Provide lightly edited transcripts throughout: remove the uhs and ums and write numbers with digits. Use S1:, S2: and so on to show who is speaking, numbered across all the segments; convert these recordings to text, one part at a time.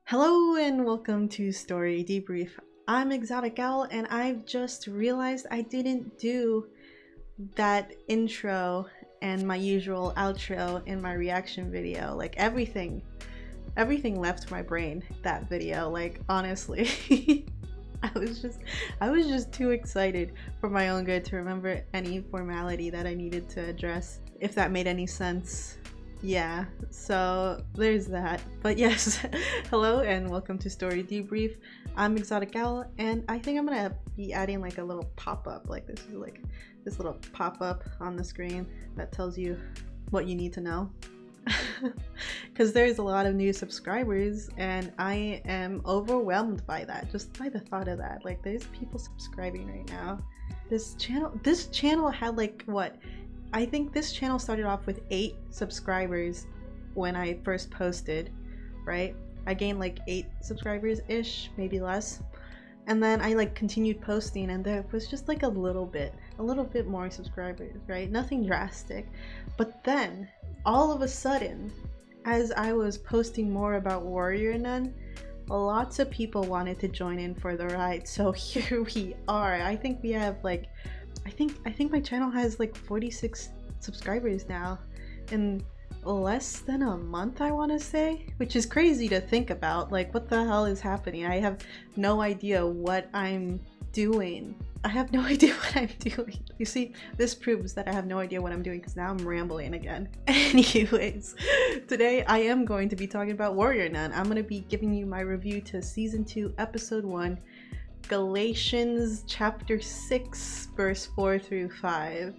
S1: Hello and welcome to Story Debrief. I'm Exotic Gal and I've just realized I didn't do that intro and my usual outro in my reaction video. Like everything left my brain that video. Like honestly, I was just too excited for my own good to remember any formality that I needed to address, if that made any sense. Yeah, so there's that. But yes, hello and welcome to Story Debrief. I'm Exotic Gal and I think I'm gonna be adding like a little pop-up. Like this is like this little pop-up on the screen that tells you what you need to know. Because there's a lot of new subscribers and I am overwhelmed by that, just by the thought of that. Like there's people subscribing right now. This channel had like what? I think this channel started off with 8 subscribers when I first posted, right? I gained like 8 subscribers-ish, maybe less. And then I like continued posting and there was just like a little bit more subscribers, right? Nothing drastic. But then all of a sudden, as I was posting more about Warrior Nun, lots of people wanted to join in for the ride. So here we are. I think we have like I think my channel has like 46 subscribers now in less than a month, I want to say, which is crazy to think about. Like what the hell is happening? I have no idea what I'm doing. You see, this proves that I have no idea what I'm doing because now I'm rambling again. Anyways, today I am going to be talking about Warrior Nun. I'm going to be giving you my review to season 2 episode 1, Galatians chapter 6 verse 4 through 5.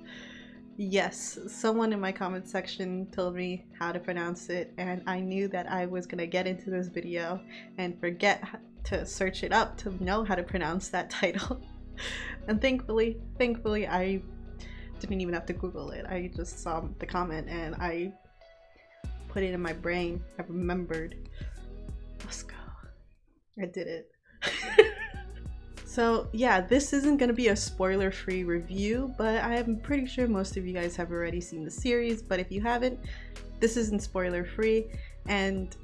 S1: Yes, someone in my comment section told me how to pronounce it and I knew that I was gonna get into this video and forget to search it up to know how to pronounce that title. And thankfully I didn't even have to Google it. I just saw the comment and I put it in my brain. I remembered. Let's go. I did it. So yeah, this isn't going to be a spoiler-free review, but I'm pretty sure most of you guys have already seen the series, but if you haven't, this isn't spoiler-free, and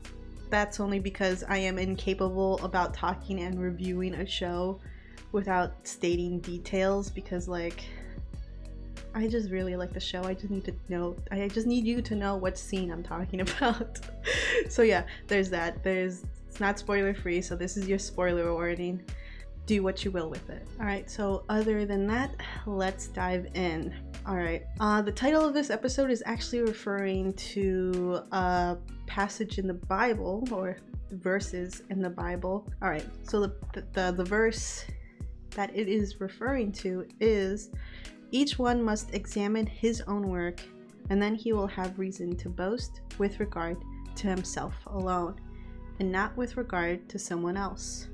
S1: that's only because I am incapable about talking and reviewing a show without stating details, because like, I just really like the show. I just need you to know what scene I'm talking about. So yeah, there's that. It's not spoiler-free, so this is your spoiler warning. Do what you will with it. Alright, so other than that, let's dive in. Alright, the title of this episode is actually referring to a passage in the Bible, or verses in the Bible. Alright, so the verse that it is referring to is, each one must examine his own work, and then he will have reason to boast with regard to himself alone, and not with regard to someone else.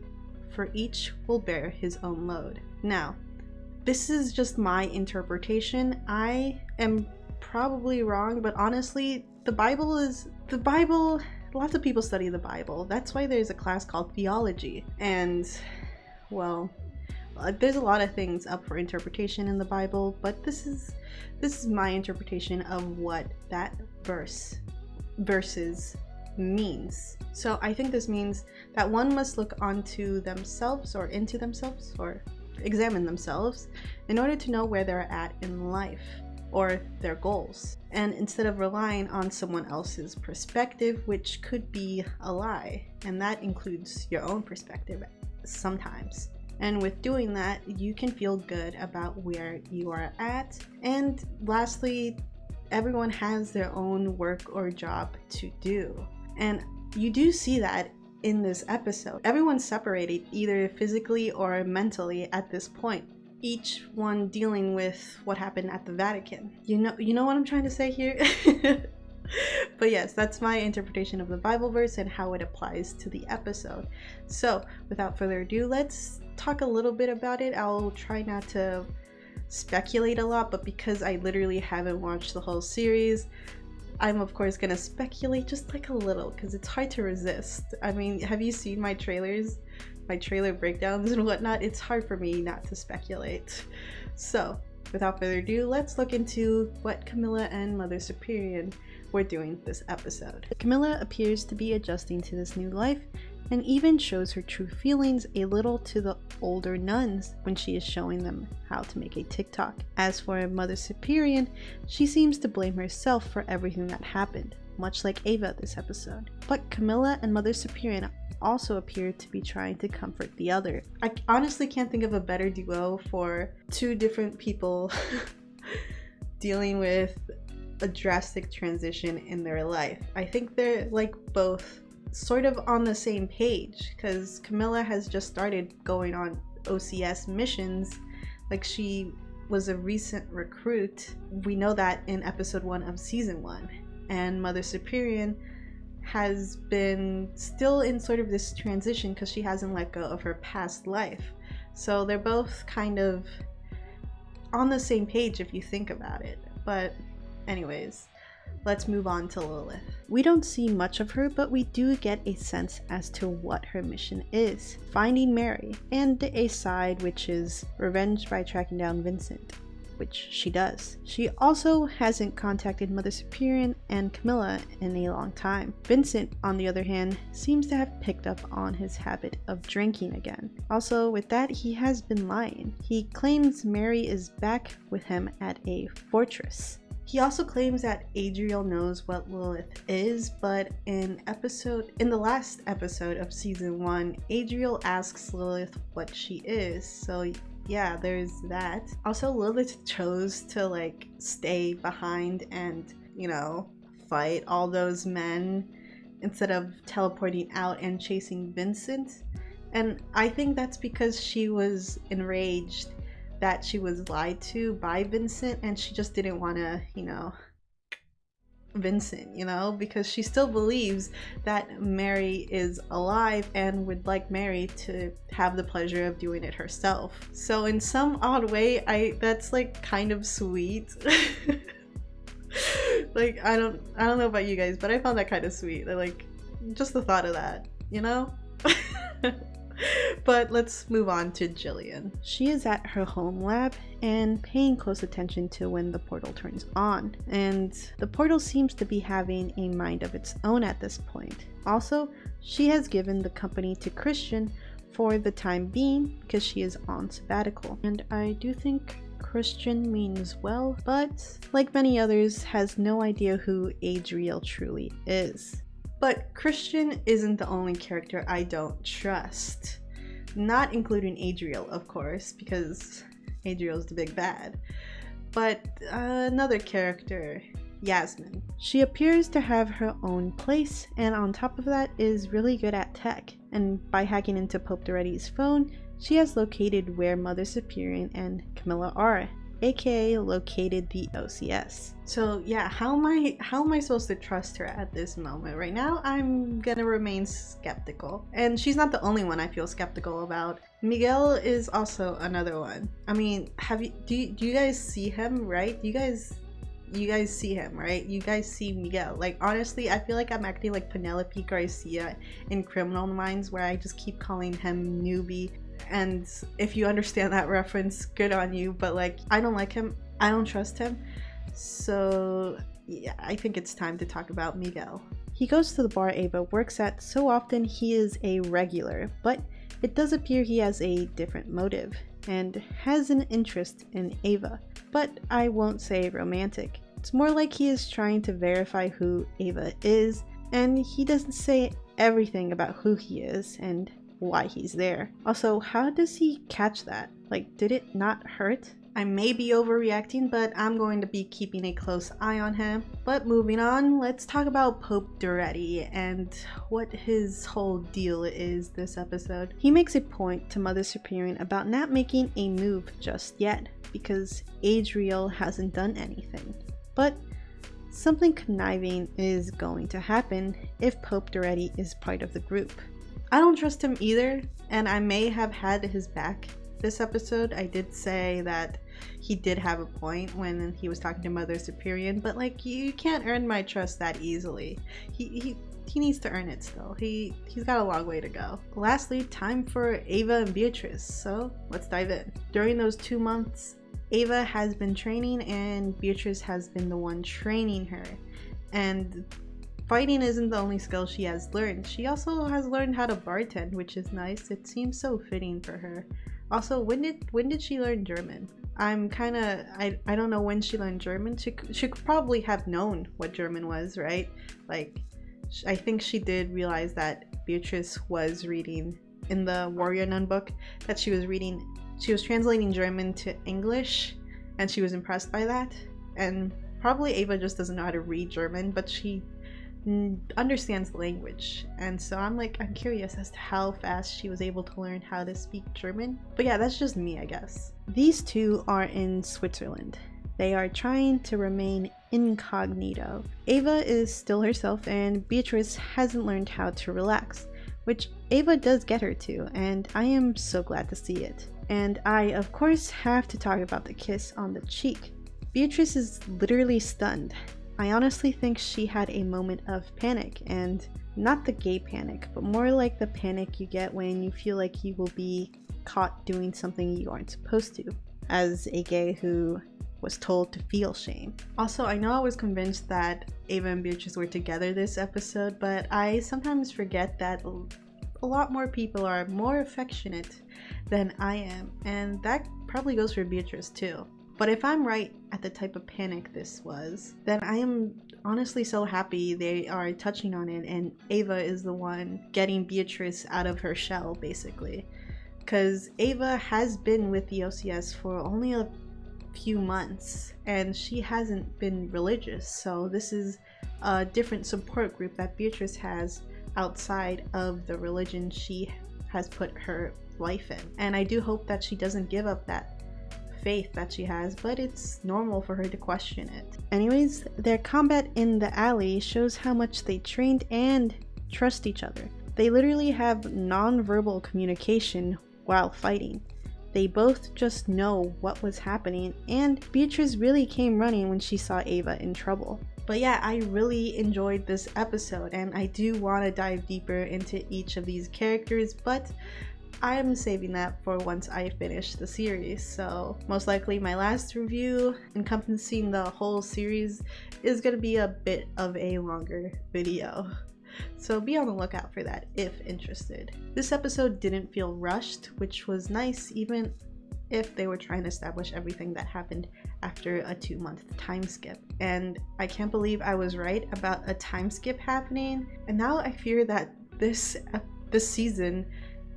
S1: For each will bear his own load. Now, this is just my interpretation. I am probably wrong, but honestly, the Bible, lots of people study the Bible. That's why there's a class called theology. And, well, there's a lot of things up for interpretation in the Bible, but this is my interpretation of what that verses means. So I think this means that one must look onto themselves or into themselves or examine themselves in order to know where they're at in life or their goals, and instead of relying on someone else's perspective, which could be a lie, and that includes your own perspective sometimes. And with doing that, you can feel good about where you are at. And lastly, everyone has their own work or job to do. And you do see that in this episode. Everyone's separated either physically or mentally at this point, each one dealing with what happened at the Vatican. You know what I'm trying to say here? But yes, that's my interpretation of the Bible verse and how it applies to the episode. So without further ado, let's talk a little bit about it. I'll try not to speculate a lot, but because I literally haven't watched the whole series, I'm of course gonna speculate just like a little because it's hard to resist. I mean, have you seen my trailers, my trailer breakdowns and whatnot? It's hard for me not to speculate. So without further ado, let's look into what Camila and Mother Superior were doing this episode. Camila appears to be adjusting to this new life and even shows her true feelings a little to the older nuns when she is showing them how to make a TikTok. As for Mother Superior, she seems to blame herself for everything that happened, much like Ava this episode. But Camila and Mother Superior also appear to be trying to comfort the other. I honestly can't think of a better duo for two different people dealing with a drastic transition in their life. I think they're like both sort of on the same page, because Camila has just started going on OCS missions. Like, she was a recent recruit. We know that in episode 1 of season 1. And Mother Superior has been still in sort of this transition because she hasn't let go of her past life. So they're both kind of on the same page if you think about it. But anyways, let's move on to Lilith. We don't see much of her, but we do get a sense as to what her mission is: finding Mary, and a side which is revenge by tracking down Vincent, which she does. She also hasn't contacted Mother Superior and Camila in a long time. Vincent, on the other hand, seems to have picked up on his habit of drinking again. Also, with that, he has been lying. He claims Mary is back with him at a fortress. He also claims that Adriel knows what Lilith is, but in the last episode of season 1, Adriel asks Lilith what she is, so yeah, there's that. Also, Lilith chose to like stay behind and, you know, fight all those men instead of teleporting out and chasing Vincent. And I think that's because she was enraged that she was lied to by Vincent, and she just didn't want to, you know, Vincent, you know, because she still believes that Mary is alive and would like Mary to have the pleasure of doing it herself. So in some odd way, that's like kind of sweet. Like, I don't know about you guys, but I found that kind of sweet. Like, just the thought of that, you know? But let's move on to Jillian. She is at her home lab and paying close attention to when the portal turns on. And the portal seems to be having a mind of its own at this point. Also, she has given the company to Kristian for the time being because she is on sabbatical. And I do think Kristian means well, but like many others, has no idea who Adriel truly is. But Kristian isn't the only character I don't trust. Not including Adriel, of course, because Adriel's the big bad. But another character, Yasmin. She appears to have her own place, and on top of that is really good at tech. And by hacking into Pope Duretti's phone, she has located where Mother Superior and Camila are, aka located the OCS. So yeah, how am I supposed to trust her at this moment? Right now, I'm gonna remain skeptical. And she's not the only one I feel skeptical about. Miguel is also another one. I mean, do you guys see him, right? You guys see him, right? You guys see Miguel. Like, honestly, I feel like I'm acting like Penelope Garcia in Criminal Minds, where I just keep calling him newbie. And if you understand that reference, good on you, but like, I don't like him, I don't trust him. So yeah, I think it's time to talk about Miguel. He goes to the bar Ava works at so often he is a regular, but it does appear he has a different motive and has an interest in Ava, but I won't say romantic. It's more like he is trying to verify who Ava is, and he doesn't say everything about who he is and why he's there. Also, how does he catch that? Like, did it not hurt? I may be overreacting, but I'm going to be keeping a close eye on him. But moving on, let's talk about Pope Duretti and what his whole deal is this episode. He makes a point to Mother Superior about not making a move just yet because Adriel hasn't done anything. But something conniving is going to happen if Pope Duretti is part of the group. I don't trust him either, and I may have had his back this episode. I did say that he did have a point when he was talking to Mother Superior, but like, you can't earn my trust that easily. He needs to earn it still. He's got a long way to go. Lastly, time for Ava and Beatrice, so let's dive in. During those 2 months, Ava has been training and Beatrice has been the one training her. And fighting isn't the only skill she has learned. She also has learned how to bartend, which is nice. It seems so fitting for her. Also, when did she learn German? I'm kind of, I don't know when she learned German. She could probably have known what German was, right? Like, I think she did realize that Beatrice was reading in the Warrior Nun book, that she was translating German to English, and she was impressed by that. And probably Ava just doesn't know how to read German, but she understands the language. And so I'm curious as to how fast she was able to learn how to speak German. But yeah, that's just me, I guess. These two are in Switzerland. They are trying to remain incognito. Ava is still herself, and Beatrice hasn't learned how to relax, which Ava does get her to, and I am so glad to see it. And I, of course, have to talk about the kiss on the cheek. Beatrice is literally stunned. I honestly think she had a moment of panic, and not the gay panic, but more like the panic you get when you feel like you will be caught doing something you aren't supposed to, as a gay who was told to feel shame. Also, I know I was convinced that Ava and Beatrice were together this episode, but I sometimes forget that a lot more people are more affectionate than I am, and that probably goes for Beatrice too. But if I'm right at the type of panic this was, then I am honestly so happy they are touching on it, and Ava is the one getting Beatrice out of her shell, basically. Because Ava has been with the OCS for only a few months, and she hasn't been religious, so this is a different support group that Beatrice has outside of the religion she has put her life in. And I do hope that she doesn't give up that faith that she has, but it's normal for her to question it. Anyways, their combat in the alley shows how much they trained and trust each other. They literally have non-verbal communication while fighting. They both just know what was happening, and Beatrice really came running when she saw Ava in trouble. But yeah, I really enjoyed this episode, and I do want to dive deeper into each of these characters, but I'm saving that for once I finish the series. So most likely my last review encompassing the whole series is going to be a bit of a longer video. So be on the lookout for that if interested. This episode didn't feel rushed, which was nice, even if they were trying to establish everything that happened after a 2-month time skip. And I can't believe I was right about a time skip happening, and now I fear that this season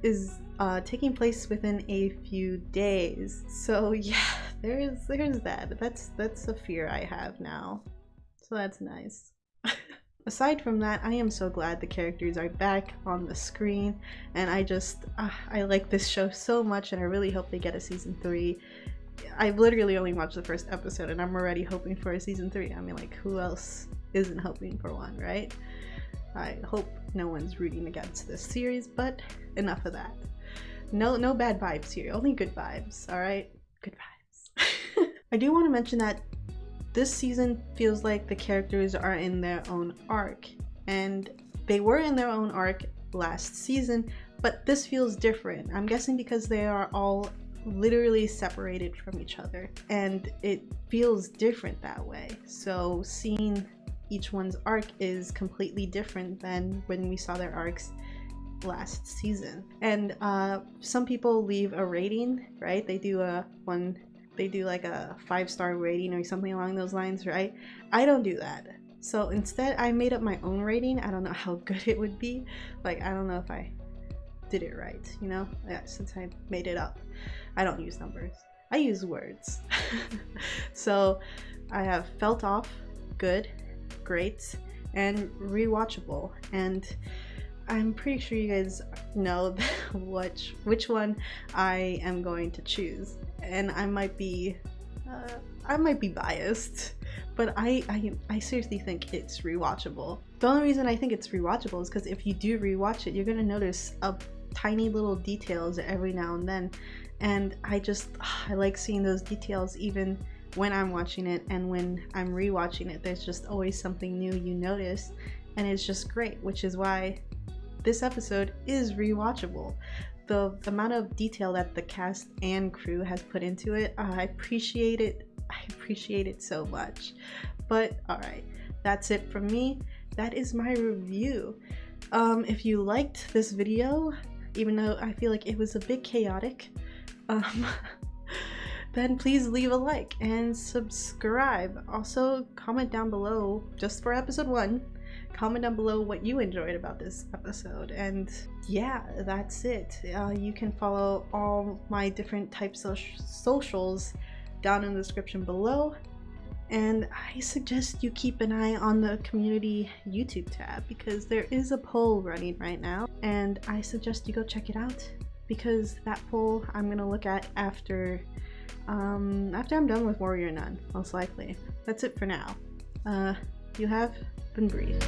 S1: is taking place within a few days. So yeah, there's that. That's a fear I have now. So that's nice. Aside from that, I am so glad the characters are back on the screen, and I like this show so much, and I really hope they get a season 3. I've literally only watched the first episode, and I'm already hoping for a season 3. I mean, like, who else isn't hoping for one, right? I hope no one's rooting against this series, but enough of that. No bad vibes here, only good vibes, alright? Good vibes. I do want to mention that this season feels like the characters are in their own arc, and they were in their own arc last season, but this feels different. I'm guessing because they are all literally separated from each other, and it feels different that way. So seeing each one's arc is completely different than when we saw their arcs last season. And some people leave a rating, right? They do like a 5-star rating or something along those lines, right? I don't do that. So instead, I made up my own rating. I don't know how good it would be. Like, I don't know if I did it right, you know? Yeah, since I made it up. I don't use numbers. I use words. So I have felt off, good, great, and rewatchable. And I'm pretty sure you guys know which one I am going to choose. And I might be biased, but I seriously think it's rewatchable. The only reason I think it's rewatchable is because if you do rewatch it, you're gonna notice tiny little details every now and then, and I like seeing those details even when I'm watching it, and when I'm rewatching it, there's just always something new you notice, and it's just great, which is why this episode is rewatchable. The amount of detail that the cast and crew has put into it, I appreciate it so much. But alright, that's it from me. that is my review. If you liked this video, even though I feel like it was a bit chaotic, then please leave a like and subscribe. Also, comment down below, just for episode 1, comment down below what you enjoyed about this episode. And yeah, that's it. You can follow all my different types of socials down in the description below. And I suggest you keep an eye on the community YouTube tab, because there is a poll running right now, and I suggest you go check it out, because that poll I'm gonna look at after I'm done with Warrior Nun, most likely. That's it for now. You have been briefed.